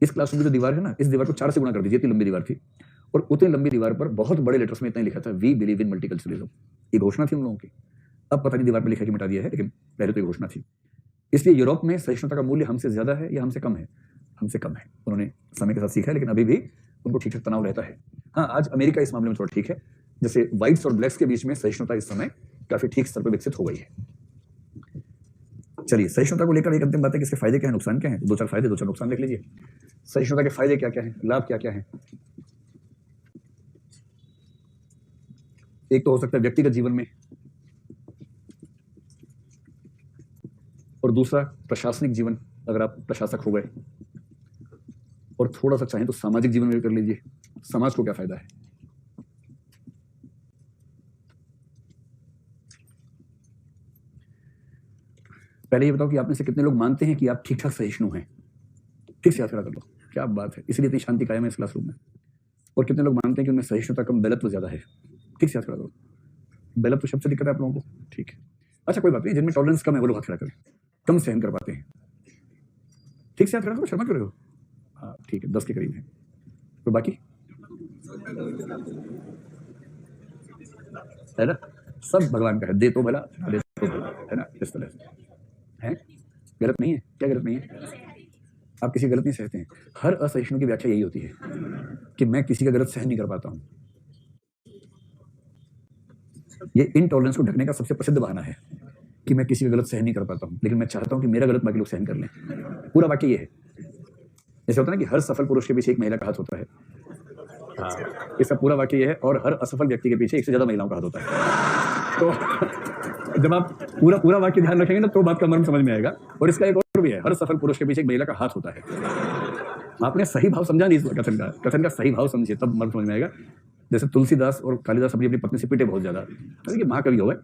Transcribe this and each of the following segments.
इस क्लासरूम की जो दीवार है ना, इस दीवार को 4 से गुणा कर दीजिए, इतनी लंबी दीवार थी और उतनी लंबी दीवार पर बहुत बड़े लेटर्स में इतना ही लिखा था, वी बिलीव इन मल्टीकल्चरलिज्म। ये घोषणा थी उन लोगों की। अब पता नहीं दीवार पे लिखा कि मिटा दिया है, लेकिन पहले तो ये घोषणा थी। इसलिए यूरोप में सहिष्णुता का मूल्य हमसे ज्यादा है या हमसे कम है? हमसे कम है। उन्होंने समय के साथ सीखा है, लेकिन अभी भी उनको ठीक ठाक तनाव रहता है। हाँ, आज अमेरिका इस मामले में थोड़ा ठीक है, जैसे व्हाइट्स और ब्लैक्स के बीच में सहिष्णुता इस समय काफी ठीक स्तर पर विकसित हो गई है। चलिए, सहिष्णुता को लेकर एक अंतिम बात है कि इसके फायदे क्या हैं, नुकसान क्या हैं। 2-4 फायदे, 2-4 नुकसान देख लीजिए। सहिष्णुता के फायदे क्या क्या हैं, लाभ क्या क्या हैं। एक तो हो सकता है व्यक्तिगत जीवन में, और दूसरा प्रशासनिक जीवन, अगर आप प्रशासक हो गए, और थोड़ा सा चाहें तो सामाजिक जीवन में भी कर लीजिए। समाज को क्या फायदा है। पहले ये बताओ कि आप में से कितने लोग मानते हैं कि आप ठीक ठाक सहिष्णु हैं। ठीक से याद करा कर लो, क्या बात है, इसलिए इतनी शांति कायम है इस क्लासरूम में। और कितने लोग मानते हैं कि उनमें सहिष्णुता कम, बेलत्व ज्यादा है। ठीक से याद करा दो। बेलत्व शब्द से दिक्कत है आप लोगों को, ठीक है। अच्छा, कोई बात नहीं, जिनमें टॉलरेंस कम है वो लोग हाथ खड़ा करें, कम सहन कर पाते हैं। ठीक से याद करा दो, शर्मा क्यों रहे हो। हाँ ठीक है, 10 के करीब है। तो बाकी है ना, सब भगवान का है, दे तो भला, दे तो भला, है ना, इस तरह से है। गलत नहीं है, क्या गलत नहीं है। आप किसी गलत नहीं सहते हैं। हर असहिष्णु की व्याख्या यही होती है कि मैं किसी का गलत सहन नहीं कर पाता हूं। ये इनटॉलरेंस को ढकने का सबसे प्रसिद्ध बहाना है कि मैं किसी का गलत सहन नहीं कर पाता हूं, लेकिन मैं चाहता हूं कि मेरा गलत बाकी लोग सहन कर लें। पूरा वाक्य ये है। जैसे होता है ना कि हर सफल पुरुष के पीछे एक महिला का हाथ होता है, हाँ, इसका पूरा वाक्य ये है। और हर असफल व्यक्ति के पीछे एक से ज्यादा महिलाओं का हाथ होता है। तो जब आप पूरा वाक्य ध्यान रखेंगे ना, तो बात का मर्म समझ में आएगा। और इसका एक और भी है, हर सफल पुरुष के पीछे एक महिला का हाथ होता है। आपने सही भाव समझा नहीं इस कथन का सही भाव समझिए, तब मर्म समझ में आएगा। जैसे तुलसीदास और कालिदास अपनी पत्नी से पिटे बहुत ज्यादा, कि महाकवि हो गए।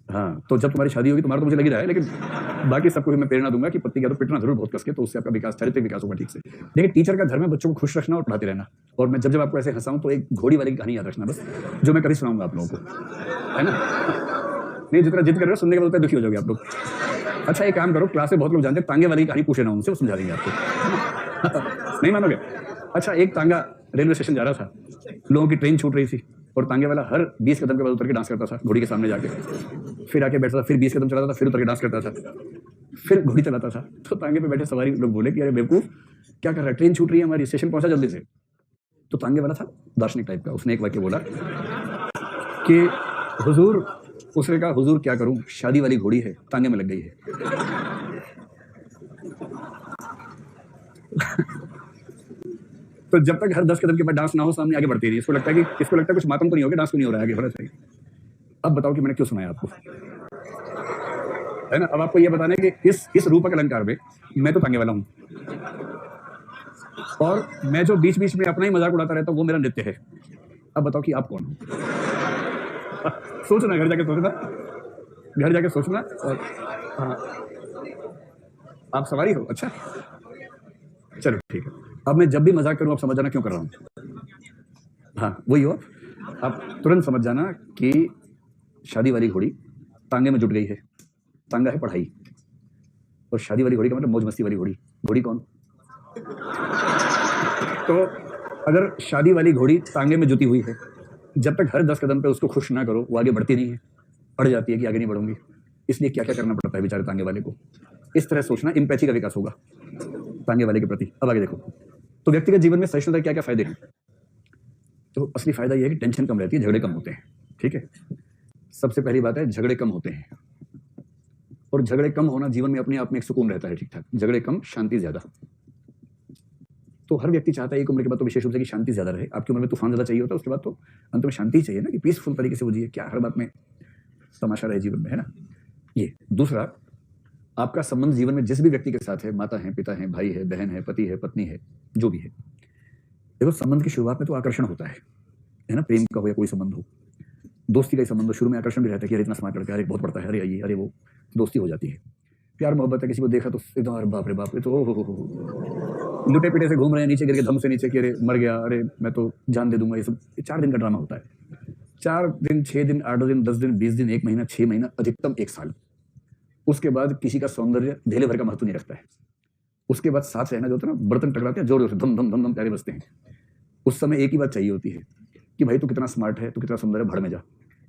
हाँ, तो जब तुम्हारी शादी होगी, तुम्हारा तो मुझे लग ही रहा है, लेकिन बाकी सबको मैं प्रेरणा दूंगा कि पत्नी का तो पिटना जरूर बहुत कसके, तो उससे आपका विकास, चारित्रिक विकास होगा ठीक से। लेकिन टीचर का धर्म है बच्चों को खुश रखना और पढ़ाते रहना। और मैं जब आपको ऐसे हंसाऊं तो एक घोड़ी वाली कहानी याद रखना बस, जो मैं कभी सुनाऊंगा आप लोगों को, है ना। नहीं, जितना जिद कर रहे हो सुनने के बाद दुखी हो जाओगे आप लोग। अच्छा, एक काम करो, क्लास में बहुत लोग जानते हैं, तांगे वाली कहानी पूछे ना उनसे, वो समझा देंगे आपको। नहीं मानोगे। अच्छा, एक तांगा रेलवे स्टेशन जा रहा था, लोगों की ट्रेन छूट रही थी, और तांगे वाला हर 20 कदम के बाद उतर के डांस करता था घोड़ी के सामने जाके, फिर आके बैठता था, फिर 20 कदम चलाता था, फिर उतर के डांस करता था, फिर घोड़ी चलाता था। तो तांगे पे बैठे सवारी लोग बोले कि अरे बेवकूफ, क्या कर रहा है, ट्रेन छूट रही है हमारी, स्टेशन पहुंचा जल्दी से। तो तांगे वाला था दार्शनिक टाइप का, उसने एक वाक्य बोला कि हुजूर, उसने कहा हुजूर क्या करूं, शादी वाली घोड़ी है, तांगे में लग गई है। तो जब तक हर 10 कदम के बाद डांस ना हो, सामने आगे बढ़ती रही। इसको लगता है कुछ मातम तो नहीं हो गया, डांस तो नहीं हो रहा है, आगे बढ़ना चाहिए। अब बताओ कि मैंने क्यों सुनाया आपको, है ना। अब आपको यह बताना है कि इस रूपक अलंकार में मैं तो तांगे वाला हूं, और मैं जो बीच बीच में अपना ही मजाक उड़ाता रहता हूं, वो मेरा नृत्य है। अब बताओ कि आप कौन हो। सोचना, घर जाके सोचना। और हाँ, आप सवारी हो। अच्छा चलो ठीक है। अब मैं जब भी मजाक करूं, आप समझ जाना क्यों कर रहा हूं। हाँ वही हो, आप तुरंत समझ जाना कि शादी वाली घोड़ी तांगे में जुट गई है। तांगा है पढ़ाई, और शादी वाली घोड़ी का मतलब मौज मस्ती वाली घोड़ी। घोड़ी कौन। तो अगर शादी वाली घोड़ी तांगे में जुटी हुई है, जब तक हर 10 कदम पे उसको खुश ना करो, वो आगे बढ़ती नहीं है, अड़ जाती है कि आगे नहीं बढ़ूंगी। इसलिए क्या क्या करना पड़ता है बेचारे तांगे वाले को। इस तरह सोचना, एम्पैथी का विकास होगा तांगे वाले के प्रति। अब आगे देखो, तो व्यक्तिगत जीवन में सहिष्णुता के क्या क्या फायदे हैं। तो असली फायदा यह है कि टेंशन कम रहती है, झगड़े कम होते हैं। ठीक है, सबसे पहली बात है झगड़े कम होते हैं, और झगड़े कम होना जीवन में अपने आप में एक सुकून रहता है। ठीक ठाक, झगड़े कम, शांति ज्यादा। तो हर व्यक्ति चाहता है एक उम्र के बाद तो विशेष रूप से कि शांति ज्यादा रहे। आपकी उम्र में तूफान ज्यादा चाहिए होता है, उसके बाद तो अंत में शांति ही चाहिए ना, कि पीसफुल तरीके से वो जिए, क्या हर बात में तमाशा रहे जीवन में, है ना। ये दूसरा, आपका संबंध जीवन में जिस भी व्यक्ति के साथ है, माता है, पिता है, भाई है, बहन है, पति है, पत्नी है, जो भी है, देखो संबंध की शुरुआत में तो आकर्षण होता है ना, प्रेम का हो या कोई संबंध हो, दोस्ती का संबंध हो, शुरू में आकर्षण भी रहता है कि अरे इतना स्मार्ट लड़का है, अरे बहुत पढ़ता है, अरे आइए, अरे वो दोस्ती हो जाती है। प्यार मोहब्बत है, किसी को देखा तो एकदम अरे बाप रे बाप, तो हो लुटे पिटे से घूम रहे हैं, नीचे गिर के धम से नीचे कि अरे मर गया, अरे मैं तो जान दे दूंगा। ये सब 4 दिन का ड्रामा होता है। 4 दिन, 6 दिन, 8 दिन, 10 दिन, 20 दिन, 1 महीना, 6 महीना, अधिकतम 1 साल। उसके बाद किसी का सौंदर्य ढेले भर का महत्व नहीं रखता है। उसके बाद साथ रहना जो होता है ना, बर्तन टकराते हैं जोर जोर से, धम धम धम धम प्यारे बजते हैं, उस समय एक ही बात चाहिए होती है कि भाई तू कितना स्मार्ट है, तू कितना सुंदर है, भड़ में जा,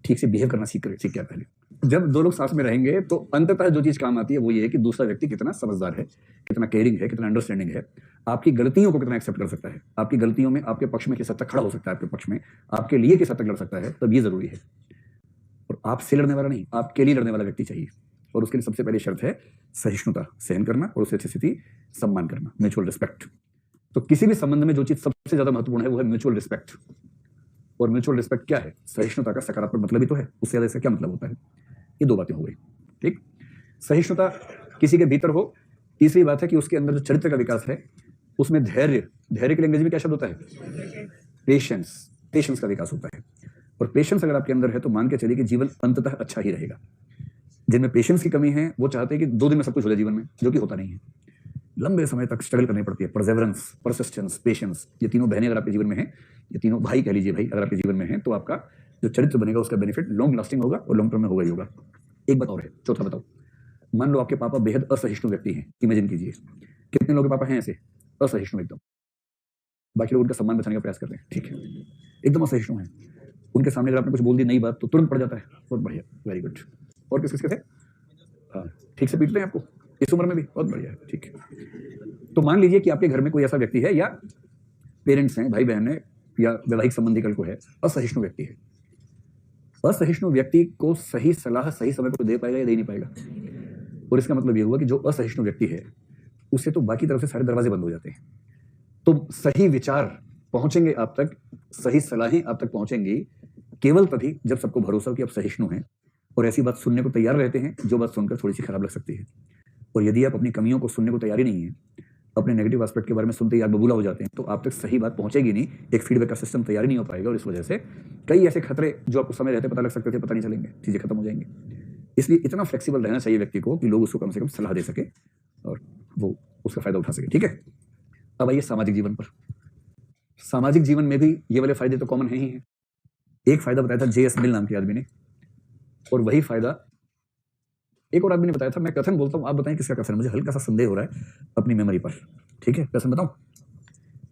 ठीक से बिहेव करना सीख क्या पहले। जब दो लोग साथ में रहेंगे तो अंततः जो चीज काम आती है वो ये है कि दूसरा व्यक्ति कितना समझदार है, कितना केयरिंग है, कितना अंडरस्टैंडिंग है, आपकी गलतियों को कितना एक्सेप्ट कर सकता है, आपकी गलतियों में आपके पक्ष में किस हद तक खड़ा हो सकता है, आपके पक्ष में आपके लिए किस हद तक लड़ सकता है, तब ये जरूरी है। और आपसे लड़ने वाला नहीं, आपके लिए लड़ने वाला व्यक्ति चाहिए। और उसके लिए सबसे पहली शर्त है सहिष्णुता, सहन करना और उससे अच्छी स्थिति सम्मान करना, म्यूचुअल रिस्पेक्ट। तो किसी भी संबंध में जो चीज सबसे ज्यादा महत्वपूर्ण है वो है म्यूचुअल रिस्पेक्ट। और म्यूचुअल रिस्पेक्ट क्या है? सहिष्णुता का सकारात्मक मतलब ही तो है, उससे ज्यादा इसका क्या मतलब होता है? ये दो बातें हो गई, ठीक। सहिष्णुता किसी के भीतर हो। तीसरी बात है कि उसके अंदर जो चरित्र का विकास है उसमें धैर्य, धैर्य के लिए अंग्रेजी में क्या शब्द होता है? पेशेंस, पेशेंस का विकास होता है। और पेशेंस अगर आपके अंदर है तो मान के चलिए कि जीवन अंततः अच्छा ही रहेगा। जिनमें पेशेंस की कमी है वो चाहते हैं कि 2 दिन में सब कुछ हो जाए जीवन में, जो कि होता नहीं है। लंबे समय तक स्ट्रगल करनी पड़ती है। परसेवरेंस, परसिस्टेंस, पेशेंस, ये तीनों बहनें अगर आपके जीवन में हैं, ये तीनों भाई कह लीजिए भाई, अगर आपके जीवन में है तो आपका जो चरित्र बनेगा उसका बेनिफिट लॉन्ग लास्टिंग होगा और लॉन्ग टर्म में होगा ही होगा। एक बात और है, चौथा बताओ। मान लो आपके पापा बेहद असहिष्णु व्यक्ति हैं, इमेजिन कीजिए। कितने लोग के पापा हैं ऐसे असहिष्णु एकदम, बाकी लोग उनका सम्मान बचाने का प्रयास करते हैं, ठीक है, एकदम असहिष्णु हैं। उनके सामने अगर आपने कुछ बोल दी नई बात तो तुरंत पड़ जाता है। बहुत बढ़िया, वेरी गुड। और किस किसके थे? हाँ, ठीक से पीटते हैं आपको इस उम्र में भी, बहुत बढ़िया है, ठीक है। तो मान लीजिए कि आपके घर में कोई ऐसा व्यक्ति है या पेरेंट्स हैं, भाई बहन है या वैवाहिक संबंधी कल को है, असहिष्णु व्यक्ति है। असहिष्णु व्यक्ति को सही सलाह सही समय पर दे पाएगा या दे नहीं पाएगा? और इसका मतलब ये हुआ कि जो असहिष्णु व्यक्ति है उससे तो बाकी तरफ से सारे दरवाजे बंद हो जाते हैं। तो सही विचार पहुंचेंगे आप तक, सही सलाहें आप तक पहुंचेंगी केवल तभी जब सबको भरोसा हो कि आप सहिष्णु हैं और ऐसी बात सुनने को तैयार रहते हैं जो बात सुनकर थोड़ी सी खराब लग सकती है। और यदि आप अपनी कमियों को सुनने को तैयार ही नहीं है, अपने नेगेटिव एस्पेक्ट के बारे में सुनते ही आप बबूला हो जाते हैं, तो आप तक सही बात पहुंचेगी नहीं, एक फीडबैक का सिस्टम तैयार ही नहीं हो पाएगा। और इस वजह से कई ऐसे खतरे जो आपको समय रहते पता लग सकते थे, पता नहीं चलेंगे, चीजें खत्म हो जाएंगी। इसलिए इतना फ्लेक्सिबल रहना चाहिए व्यक्ति को कि लोग उसको कम से कम सलाह दे सके और वो उसका फायदा उठा सके, ठीक है। अब आइए सामाजिक जीवन पर। सामाजिक जीवन में भी ये वाले फायदे तो कॉमन है ही है। एक फायदा बताया था जे एस मिल नाम के आदमी ने, और वही फायदा एक और आदमी ने बताया था। मैं कथन बोलता हूं, आप बताएं किसका कथन, मुझे हल्का सा संदेह हो रहा है अपनी मेमोरी पर, ठीक है। कथन बताऊं?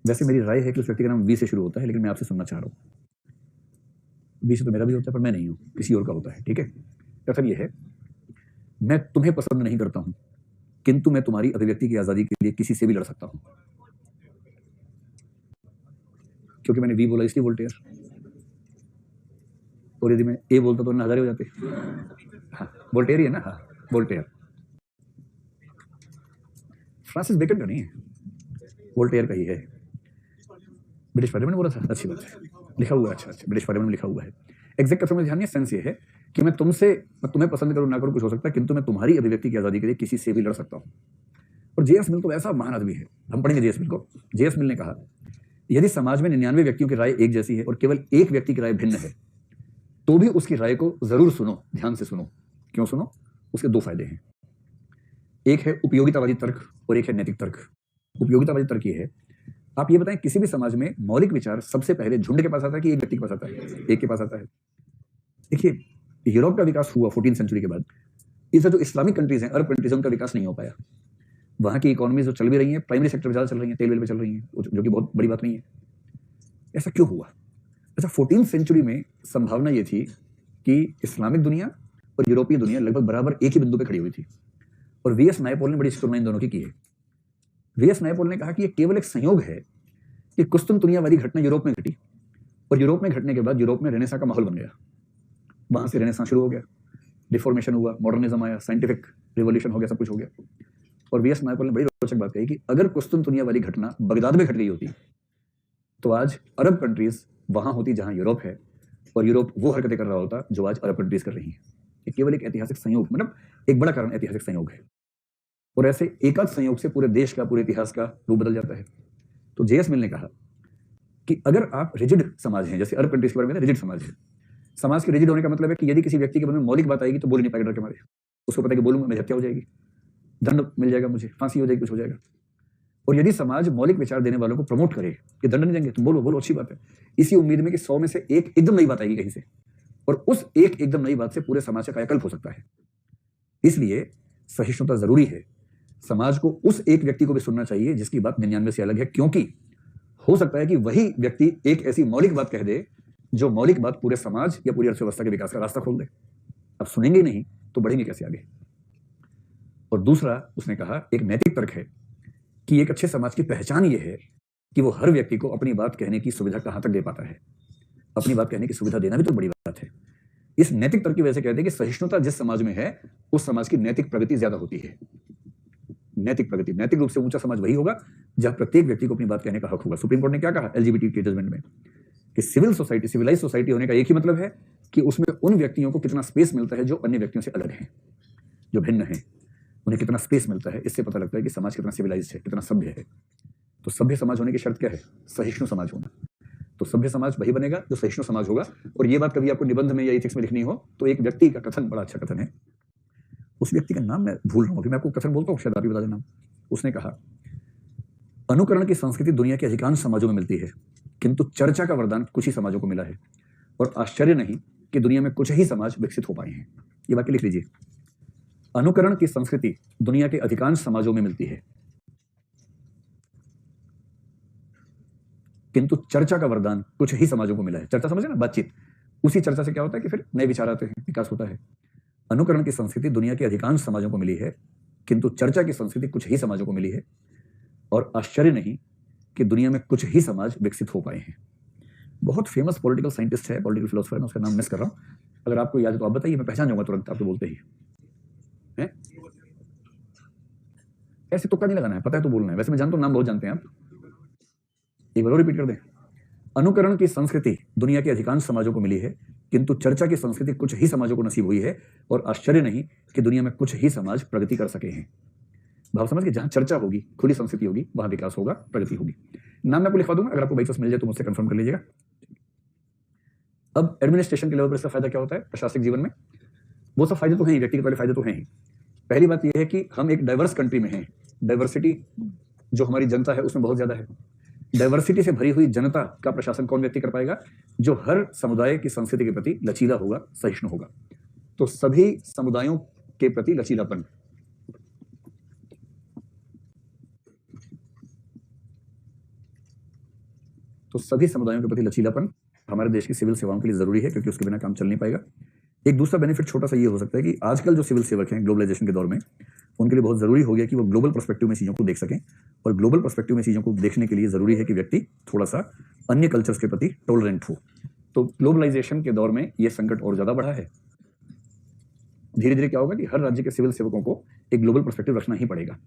वैसे मेरी राय है कि उस व्यक्ति का नाम वी से शुरू होता है, लेकिन मैं आपसे सुनना चाह रहा हूं। वी से तो मेरा भी होता है पर मैं नहीं हूं, किसी और का होता है, ठीक है। कथन ये है, मैं तुम्हें पसंद नहीं करता हूं किंतु मैं तुम्हारी अभिव्यक्ति की आजादी के लिए किसी से भी लड़ सकता हूं। क्योंकि मैंने वी बोला इसलिए वोल्टेयर, और यदि मैं ए बोलता तो हजारे हो जाते। हाँ, वोल्टेयर ही है ना, हाँ वोल्टेयर। फ्रांसिस बेकन का नहीं है, वोल्टेयर का ही है। ब्रिटिश पार्लियामेंट में बोला था, अच्छी बात है, लिखा हुआ है, अच्छा अच्छा, ब्रिटिश पार्लियामेंट में लिखा हुआ है। एग्जैक्ट कथन में ध्यान नहीं, सेंस ये है कि मैं तुम्हें पसंद करूं ना करूं कुछ हो सकता है, किंतु मैं तुम्हारी अभिव्यक्ति की आजादी के लिए किसी से भी लड़ सकता हूं। और जे एस मिल तो ऐसा महान आदमी है, हम पढ़ेंगे जे एस मिल को। जे एस मिल ने कहा, यदि समाज में 99 व्यक्तियों की राय एक जैसी है और केवल एक व्यक्ति की राय भिन्न है तो भी उसकी राय को जरूर सुनो, ध्यान से सुनो। क्यों सुनो? उसके 2 फायदे हैं। एक है उपयोगितावादी तर्क और एक है नैतिक तर्क। उपयोगितावादी तर्क ये है, आप ये बताएं किसी भी समाज में मौलिक विचार सबसे पहले झुंड के पास आता है कि एक व्यक्ति के पास आता है? एक के पास आता है। देखिए, यूरोप का विकास हुआ 14th सेंचुरी के बाद। इस जो इस्लामिक कंट्रीज हैं, अरब कंट्रीज, उनका विकास नहीं हो पाया। वहां की इकोनॉमी जो चल भी रही है, प्राइमरी सेक्टर में ज्यादा चल रही है, तेल वेल में चल रही है, जो कि बहुत बड़ी बात नहीं है। ऐसा क्यों हुआ? अच्छा, 14th सेंचुरी में संभावना ये थी कि इस्लामिक दुनिया और यूरोपीय दुनिया लगभग बराबर एक ही बिंदु पे खड़ी हुई थी। और वी एस नायपॉल ने बड़ी तुलना इन दोनों की है। वी एस नायपॉल ने कहा कि यह केवल एक संयोग है कि कुस्तुनतुनिया घटना यूरोप में घटी, और यूरोप में घटने के बाद यूरोप में रेनेसां का माहौल बन गया। वहां से रेनेसां शुरू हो गया, रिफॉर्मेशन हुआ, मॉडर्निज्म आया, साइंटिफिक रिवॉल्यूशन हो गया, सब कुछ हो गया। और वी एस नायपॉल ने बड़ी रोचक बात कही कि अगर कुस्तुनतुनिया वाली घटना बगदाद में घट गई होती तो आज अरब कंट्रीज वहां होती जहां यूरोप है, और यूरोप वो हरकतें कर रहा होता जो आज अरब कंट्रीज कर रही हैं। ये केवल एक ऐतिहासिक संयोग, मतलब एक बड़ा कारण ऐतिहासिक संयोग है। और ऐसे एकाध संयोग से पूरे देश का, पूरे इतिहास का रूप बदल जाता है। तो जे एस मिल ने कहा कि अगर आप रिजिड समाज हैं, जैसे अरब कंट्रीज के बारे में रिजिड समाज है, समाज के रिजिड होने का मतलब है कि यदि किसी व्यक्ति के मन में मौलिक बात आएगी तो बोल नहीं पाएगा डर के मारे। उसको पता है कि बोलूंगा मैं हत्या हो जाएगी, दंड मिल जाएगा, मुझे फांसी हो जाएगी, कुछ हो जाएगा। और यदि समाज मौलिक विचार देने वालों को प्रमोट करे कि दंड नहीं देंगे, तुम बोलो बोलो, अच्छी बात है, इसी उम्मीद में कि 100 में से एक एकदम नई बात आएगी कहीं से, और उस एक एकदम नई बात से पूरे समाज का कायाकल्प हो सकता है। इसलिए सहिष्णुता जरूरी है। समाज को उस एक व्यक्ति को भी सुनना चाहिए जिसकी बात 99 से अलग है, क्योंकि हो सकता है कि वही व्यक्ति एक ऐसी मौलिक बात कह दे जो मौलिक बात पूरे समाज या पूरी अर्थव्यवस्था के विकास का रास्ता खोल दे। अब सुनेंगे नहीं तो बढ़ेंगे कैसे आगे। और दूसरा उसने कहा, एक नैतिक तर्क है कि एक अच्छे समाज की पहचान यह है कि वो हर व्यक्ति को अपनी बात कहने की सुविधा कहां तक दे पाता है। अपनी बात कहने की सुविधा देना भी तो बड़ी बात है। इस नैतिक तर्क की वजह से कहते हैं कि सहिष्णुता जिस समाज में है उस समाज की नैतिक प्रगति ज्यादा होती है। नैतिक प्रगति, नैतिक रूप से ऊंचा समाज वही होगा जहां प्रत्येक व्यक्ति को अपनी बात कहने का हक होगा। सुप्रीम कोर्ट ने क्या कहा एलजीबीटी के जजमेंट में कि सिविल सोसाइटी, सिविलाइज सोसाइटी होने का एक ही मतलब है कि उसमें उन व्यक्तियों को कितना स्पेस मिलता है जो अन्य व्यक्तियों से अलग हैं, जो भिन्न हैं, उन्हें कितना स्पेस मिलता है। इससे पता लगता है कि समाज कितना सिविलाइज है, कितना सभ्य है। तो सभ्य समाज होने की शर्त क्या है? सहिष्णु समाज होना। तो सभ्य समाज वही बनेगा जो सहिष्णु समाज होगा। और ये बात कभी आपको निबंध में या एथिक्स में लिखनी हो तो एक व्यक्ति का कथन, बड़ा अच्छा कथन है, उस व्यक्ति का नाम मैं भूल रहा हूं, अभी मैं आपको कथन बोलता हूं, शायद आप ही बता देना। उसने कहा, अनुकरण की संस्कृति दुनिया के अधिकांश समाजों में मिलती है, किंतु चर्चा का वरदान कुछ ही समाजों को मिला है, और आश्चर्य नहीं कि दुनिया में कुछ ही समाज विकसित हो पाए हैं। ये वाक्य लिख लीजिए। अनुकरण की संस्कृति दुनिया के अधिकांश समाजों में मिलती है, किंतु चर्चा का वरदान कुछ ही समाजों को मिला है। चर्चा समझे ना, बातचीत। उसी चर्चा से क्या होता है कि फिर नए विचार आते हैं, विकास होता है। अनुकरण की संस्कृति दुनिया के अधिकांश समाजों को मिली है, किंतु चर्चा की संस्कृति कुछ ही समाजों को मिली है, और आश्चर्य नहीं कि दुनिया में कुछ ही समाज विकसित हो पाए हैं। बहुत फेमस पॉलिटिकल साइंटिस्ट है, पॉलिटिकल फिलोसफर है, उसका नाम मिस कर रहा हूं। अगर आपको याद है तो आप बताइए, मैं पहचान जाऊंगा तुरंत आपको बोलते ही। है ऐसे तुक्का नहीं लगाना है, पता है तो बोलना है। वैसे मैं जानता हूं नाम बहुत जानते हैं आप, एक बार और रिपीट कर दें। अनुकरण की संस्कृति दुनिया के अधिकांश समाजों को मिली है, किंतु चर्चा की संस्कृति कुछ ही समाजों को नसीब हुई है, और आश्चर्य नहीं कि दुनिया में कुछ ही समाज प्रगति कर सके हैं। भाव समझ के, जहां चर्चा होगी, खुली संस्कृति होगी, वहां विकास होगा, प्रगति होगी। नाम मैं आपको लिखवा दूंगा, अगर आपको बाई चांस मिल जाए तो मुझसे कंफर्म कर लीजिएगा। अब एडमिनिस्ट्रेशन के लेवल पर इसका फायदा क्या होता है प्रशासनिक जीवन में? वो सब फायदे तो हैं ही, व्यक्तिगत वाले फायदे तो हैं ही। पहली बात यह है कि हम एक डाइवर्स कंट्री में हैं। डाइवर्सिटी जो हमारी जनता है उसमें बहुत ज्यादा है। डाइवर्सिटी से भरी हुई जनता का प्रशासन कौन व्यक्ति कर पाएगा? जो हर समुदाय की संस्कृति के प्रति लचीला होगा, सहिष्णु होगा। तो सभी समुदायों के प्रति लचीलापन, तो सभी समुदायों के प्रति लचीलापन हमारे देश की सिविल सेवाओं के लिए जरूरी है, क्योंकि उसके बिना काम चल नहीं पाएगा। एक दूसरा बेनिफिट छोटा सा ये हो सकता है कि आजकल जो सिविल सेवक हैं ग्लोबलाइजेशन के दौर में, उनके लिए बहुत जरूरी हो गया कि वो ग्लोबल पर्सपेक्टिव में चीजों को देख सकें। और ग्लोबल पर्सपेक्टिव में चीजों को देखने के लिए जरूरी है कि व्यक्ति थोड़ा सा अन्य कल्चर्स के प्रति टॉलरेंट हो। तो ग्लोबलाइजेशन के दौर में यह संकट और ज्यादा बढ़ा है। धीरे धीरे क्या होगा कि हर राज्य के सिविल सेवकों को एक ग्लोबल पर्सपेक्टिव रखना ही पड़ेगा।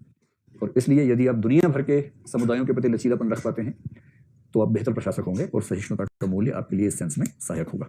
और इसलिए यदि आप दुनिया भर के समुदायों के प्रति लचीलापन रख पाते हैं तो आप बेहतर प्रशासक होंगे, और सहिष्णुता का मूल्य आपके लिए इस सेंस में सहायक होगा।